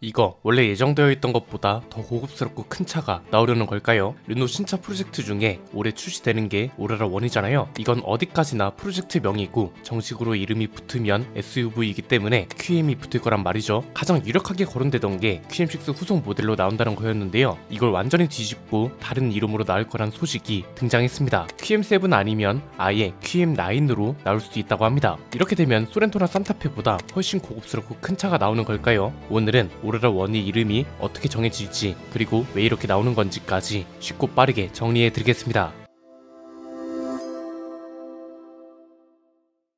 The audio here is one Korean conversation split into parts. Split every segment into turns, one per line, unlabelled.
이거 원래 예정되어 있던 것보다 더 고급스럽고 큰 차가 나오려는 걸까요? 르노 신차 프로젝트 중에 올해 출시되는 게 오로라 1이잖아요. 이건 어디까지나 프로젝트명이고 정식으로 이름이 붙으면 SUV이기 때문에 QM이 붙을 거란 말이죠. 가장 유력하게 거론되던 게 QM6 후속 모델로 나온다는 거였는데요. 이걸 완전히 뒤집고 다른 이름으로 나올 거란 소식이 등장했습니다. QM7 아니면 아예 QM9으로 나올 수도 있다고 합니다. 이렇게 되면 소렌토나 산타페보다 훨씬 고급스럽고 큰 차가 나오는 걸까요? 오늘은 오로라 1의 이름이 어떻게 정해질지, 그리고 왜 이렇게 나오는 건지까지 쉽고 빠르게 정리해 드리겠습니다.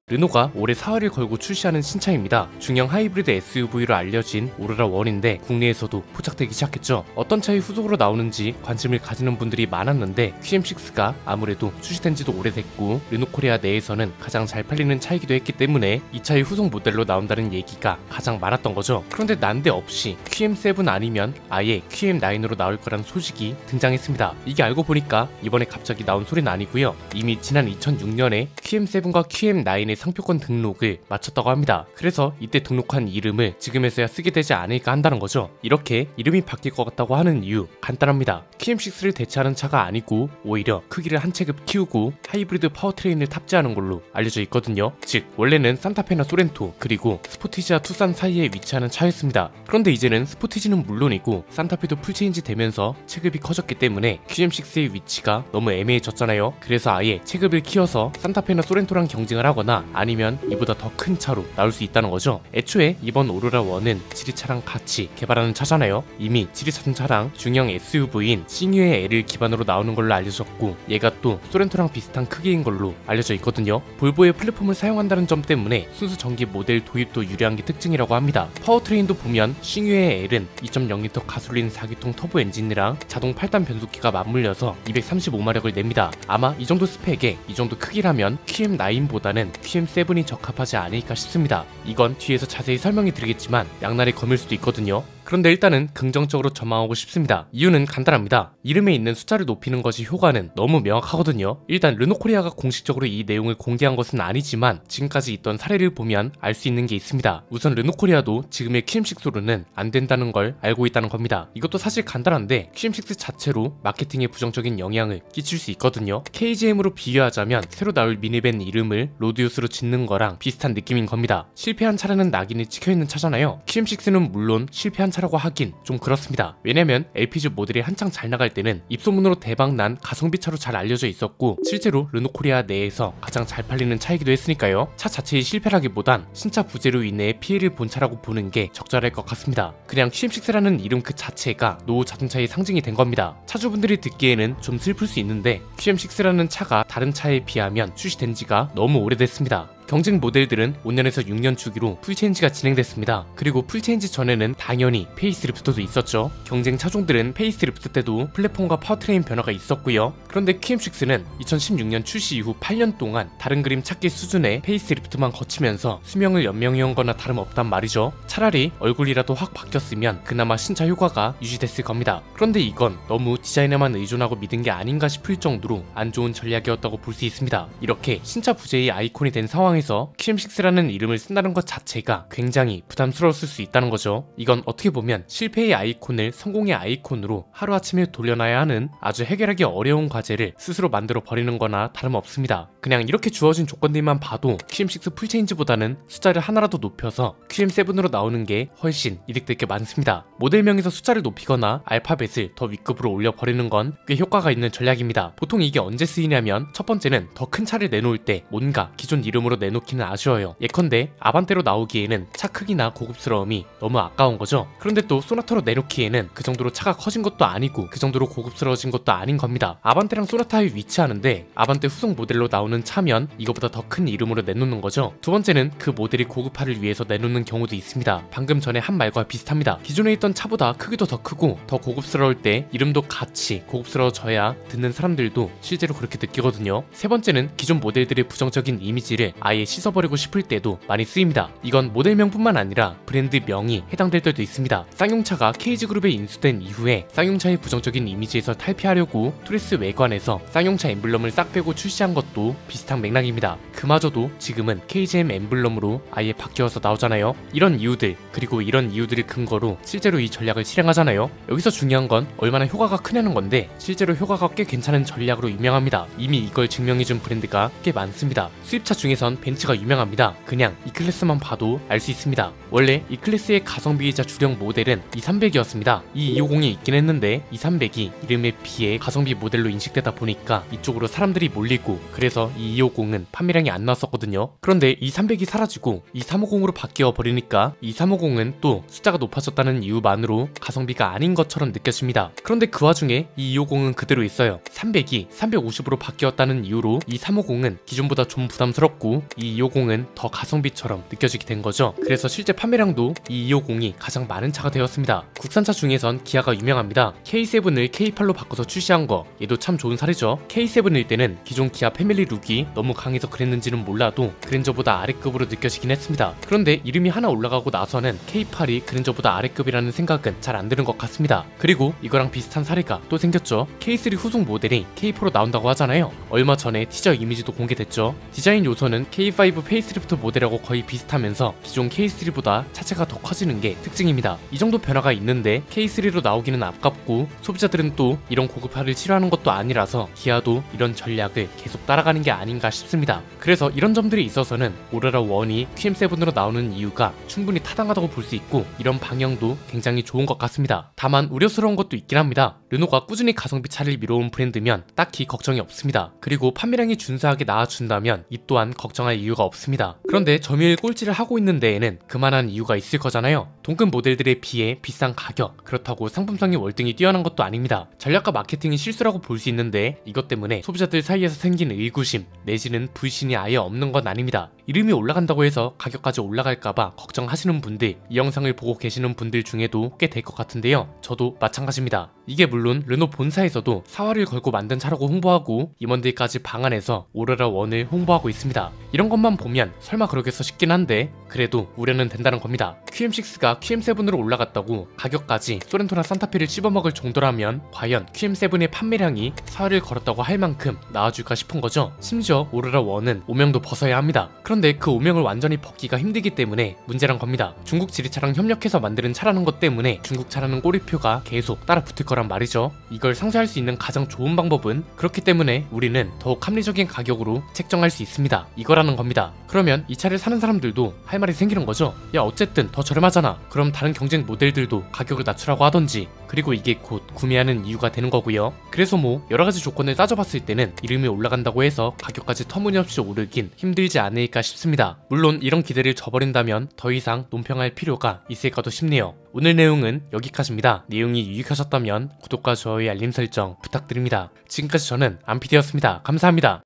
르노가 올해 4월을 걸고 출시하는 신차입니다. 중형 하이브리드 SUV로 알려진 오로라 1인데 국내에서도 포착되기 시작했죠. 어떤 차의 후속으로 나오는지 관심을 가지는 분들이 많았는데 QM6가 아무래도 출시된 지도 오래됐고 르노코리아 내에서는 가장 잘 팔리는 차이기도 했기 때문에 이 차의 후속 모델로 나온다는 얘기가 가장 많았던 거죠. 그런데 난데없이 QM7 아니면 아예 QM9으로 나올 거란 소식이 등장했습니다. 이게 알고 보니까 이번에 갑자기 나온 소리는 아니고요. 이미 지난 2006년에 QM7과 QM9의 상표권 등록을 마쳤다고 합니다. 그래서 이때 등록한 이름을 지금에서야 쓰게 되지 않을까 한다는 거죠. 이렇게 이름이 바뀔 것 같다고 하는 이유 간단합니다. QM6를 대체하는 차가 아니고 오히려 크기를 한 체급 키우고 하이브리드 파워트레인을 탑재하는 걸로 알려져 있거든요. 즉 원래는 산타페나 소렌토 그리고 스포티지와 투싼 사이에 위치하는 차였습니다. 그런데 이제는 스포티지는 물론이고 산타페도 풀체인지 되면서 체급이 커졌기 때문에 QM6의 위치가 너무 애매해졌잖아요. 그래서 아예 체급을 키워서 산타페나 소렌토랑 경쟁을 하거나 아니면 이보다 더 큰 차로 나올 수 있다는 거죠. 애초에 이번 오로라 1은 지리차랑 같이 개발하는 차잖아요. 이미 지리자동차랑 중형 SUV인 싱유의 L을 기반으로 나오는 걸로 알려졌고 얘가 또 소렌토랑 비슷한 크기인 걸로 알려져 있거든요. 볼보의 플랫폼을 사용한다는 점 때문에 순수 전기 모델 도입도 유리한 게 특징이라고 합니다. 파워트레인도 보면 싱유의 L은 2.0L 가솔린 4기통 터보 엔진이랑 자동 8단 변속기가 맞물려서 235마력을 냅니다. 아마 이 정도 스펙에 이 정도 크기라면 QM9보다는 QM7이 적합하지 않을까 싶습니다. 이건 뒤에서 자세히 설명해 드리겠지만 양날의 검일 수도 있거든요. 그런데 일단은 긍정적으로 전망하고 싶습니다. 이유는 간단합니다. 이름에 있는 숫자를 높이는 것이 효과는 너무 명확하거든요. 일단 르노코리아가 공식적으로 이 내용을 공개한 것은 아니지만 지금까지 있던 사례를 보면 알 수 있는 게 있습니다. 우선 르노코리아도 지금의 QM6로는 안 된다는 걸 알고 있다는 겁니다. 이것도 사실 간단한데 QM6 자체로 마케팅에 부정적인 영향을 끼칠 수 있거든요. KGM으로 비유하자면 새로 나올 미니밴 이름을 로드요스로 짓는 거랑 비슷한 느낌인 겁니다. 실패한 차라는 낙인이 찍혀있는 차잖아요. QM6는 물론 실패한 차라고 하긴 좀 그렇습니다. 왜냐면 LPG 모델이 한창 잘 나갈 때는 입소문으로 대박난 가성비 차로 잘 알려져 있었고 실제로 르노코리아 내에서 가장 잘 팔리는 차이기도 했으니까요. 차 자체의 실패라기보단 신차 부재로 인해 피해를 본 차라고 보는 게 적절할 것 같습니다. 그냥 QM6라는 이름 그 자체가 노후 자동차의 상징이 된 겁니다. 차주분들이 듣기에는 좀 슬플 수 있는데 QM6라는 차가 다른 차에 비하면 출시된 지가 너무 오래됐습니다. 경쟁 모델들은 5년에서 6년 주기로 풀체인지가 진행됐습니다. 그리고 풀체인지 전에는 당연히 페이스리프트도 있었죠. 경쟁 차종들은 페이스리프트 때도 플랫폼과 파워트레인 변화가 있었고요. 그런데 QM6는 2016년 출시 이후 8년 동안 다른 그림 찾기 수준의 페이스리프트만 거치면서 수명을 연명해온 거나 다름없단 말이죠. 차라리 얼굴이라도 확 바뀌었으면 그나마 신차 효과가 유지됐을 겁니다. 그런데 이건 너무 디자인에만 의존하고 믿은 게 아닌가 싶을 정도로 안 좋은 전략이었다고 볼 수 있습니다. 이렇게 신차 부재의 아이콘이 된 상황에서 QM6라는 이름을 쓴다는 것 자체가 굉장히 부담스러웠을 수 있다는 거죠. 이건 어떻게 보면 실패의 아이콘을 성공의 아이콘으로 하루아침에 돌려놔야 하는 아주 해결하기 어려운 과제를 스스로 만들어 버리는 거나 다름없습니다. 그냥 이렇게 주어진 조건들만 봐도 QM6 풀체인지보다는 숫자를 하나라도 높여서 QM7으로 나오는 게 훨씬 이득될 게 많습니다. 모델명에서 숫자를 높이거나 알파벳을 더 윗급으로 올려버리는 건 꽤 효과가 있는 전략입니다. 보통 이게 언제 쓰이냐면 첫 번째는 더 큰 차를 내놓을 때 뭔가 기존 이름으로 내놓기는 아쉬워요. 예컨대 아반떼로 나오기에는 차 크기나 고급스러움이 너무 아까운 거죠. 그런데 또 소나타로 내놓기에는 그 정도로 차가 커진 것도 아니고 그 정도로 고급스러워진 것도 아닌 겁니다. 아반떼랑 소나타에 위치하는데 아반떼 후속 모델로 나오는 차면 이거보다 더 큰 이름으로 내놓는 거죠. 두 번째는 그 모델이 고급화를 위해서 내놓는 경우도 있습니다. 방금 전에 한 말과 비슷합니다. 기존에 있던 차보다 크기도 더 크고 더 고급스러울 때 이름도 같이 고급스러워져야 듣는 사람들도 실제로 그렇게 느끼거든요. 세 번째는 기존 모델들의 부정적인 이미지를 아예 아예 씻어버리고 싶을 때도 많이 쓰입니다. 이건 모델명뿐만 아니라 브랜드명이 해당될 때도 있습니다. 쌍용차가 KG그룹에 인수된 이후에 쌍용차의 부정적인 이미지에서 탈피하려고 투리스 외관에서 쌍용차 엠블럼을 싹 빼고 출시한 것도 비슷한 맥락입니다. 그마저도 지금은 KGM 엠블럼으로 아예 바뀌어서 나오잖아요. 이런 이유들, 그리고 이런 이유들을 근거로 실제로 이 전략을 실행하잖아요. 여기서 중요한 건 얼마나 효과가 크냐는 건데 실제로 효과가 꽤 괜찮은 전략으로 유명합니다. 이미 이걸 증명해준 브랜드가 꽤 많습니다. 수입차 중에선 벤츠가 유명합니다. 그냥 E클래스만 봐도 알 수 있습니다. 원래 E클래스의 가성비이자 주력 모델은 E300이었습니다. E250이 있긴 했는데 E300이 이름에 비해 가성비 모델로 인식되다 보니까 이쪽으로 사람들이 몰리고 그래서 E250은 판매량이 안 나왔었거든요. 그런데 E300이 사라지고 E350으로 바뀌어 버리니까 E350은 또 숫자가 높아졌다는 이유만으로 가성비가 아닌 것처럼 느껴집니다. 그런데 그 와중에 E250은 그대로 있어요. 300이 350으로 바뀌었다는 이유로 E350은 기존보다 좀 부담스럽고 E250은 더 가성비처럼 느껴지게 된 거죠. 그래서 실제 판매량도 E250이 가장 많은 차가 되었습니다. 국산차 중에선 기아가 유명합니다. K7을 K8로 바꿔서 출시한 거 얘도 참 좋은 사례죠. K7일 때는 기존 기아 패밀리 룩이 너무 강해서 그랬는지는 몰라도 그랜저보다 아래급으로 느껴지긴 했습니다. 그런데 이름이 하나 올라가고 나서는 K8이 그랜저보다 아래급이라는 생각은 잘 안 드는 것 같습니다. 그리고 이거랑 비슷한 사례가 또 생겼죠. K3 후속 모델이 K4로 나온다고 하잖아요. 얼마 전에 티저 이미지도 공개됐죠. 디자인 요소는 K5 페이스리프트 모델하고 거의 비슷하면서 기존 K3보다 차체가 더 커지는 게 특징입니다. 이 정도 변화가 있는데 K3로 나오기는 아깝고 소비자들은 또 이런 고급화를 싫어하는 것도 아니라서 기아도 이런 전략을 계속 따라가는 게 아닌가 싶습니다. 그래서 이런 점들이 있어서는 오로라 1이 QM7으로 나오는 이유가 충분히 타당하다고 볼 수 있고 이런 방향도 굉장히 좋은 것 같습니다. 다만 우려스러운 것도 있긴 합니다. 르노가 꾸준히 가성비 차를 밀어온 브랜드면 딱히 걱정이 없습니다. 그리고 판매량이 준수하게 나와준다면 이 또한 걱정할 이유가 없습니다. 그런데 점유율 꼴찌를 하고 있는 데에는 그만한 이유가 있을 거잖아요. 동급 모델들에 비해 비싼 가격, 그렇다고 상품성이 월등히 뛰어난 것도 아닙니다. 전략과 마케팅이 실수라고 볼 수 있는데 이것 때문에 소비자들 사이에서 생긴 의구심 내지는 불신이 아예 없는 건 아닙니다. 이름이 올라간다고 해서 가격까지 올라갈까봐 걱정하시는 분들, 이 영상을 보고 계시는 분들 중에도 꽤 될 것 같은데요. 저도 마찬가지입니다. 이게 물론 르노 본사에서도 사활을 걸고 만든 차라고 홍보하고 임원들까지 방한해서 오로라 1을 홍보하고 있습니다. 이런 것만 보면 설마 그러겠어 싶긴 한데 그래도 우려는 된다는 겁니다. QM6가 QM7으로 올라갔다고 가격까지 소렌토나 산타페를 씹어먹을 정도라면 과연 QM7의 판매량이 사활을 걸었다고 할 만큼 나와줄까 싶은 거죠. 심지어 오로라 1은 오명도 벗어야 합니다. 그런데 그 오명을 완전히 벗기가 힘들기 때문에 문제란 겁니다. 중국 지리차랑 협력해서 만드는 차라는 것 때문에 중국 차라는 꼬리표가 계속 따라 붙을 거란 말이죠. 이걸 상쇄할 수 있는 가장 좋은 방법은 그렇기 때문에 우리는 더욱 합리적인 가격으로 책정할 수 있습니다. 이거라는 겁니다. 그러면 이 차를 사는 사람들도 할 말이 생기는 거죠. 야 어쨌든 더 저렴하잖아. 그럼 다른 경쟁 모델들도 가격을 낮추라고 하던지. 그리고 이게 곧 구매하는 이유가 되는 거고요. 그래서 뭐 여러가지 조건을 따져봤을 때는 이름이 올라간다고 해서 가격까지 터무니없이 오르긴 힘들지 않을까 싶습니다. 물론 이런 기대를 저버린다면 더 이상 논평할 필요가 있을까도 싶네요. 오늘 내용은 여기까지입니다. 내용이 유익하셨다면 구독과 좋아요 알림 설정 부탁드립니다. 지금까지 저는 안피디였습니다. 감사합니다.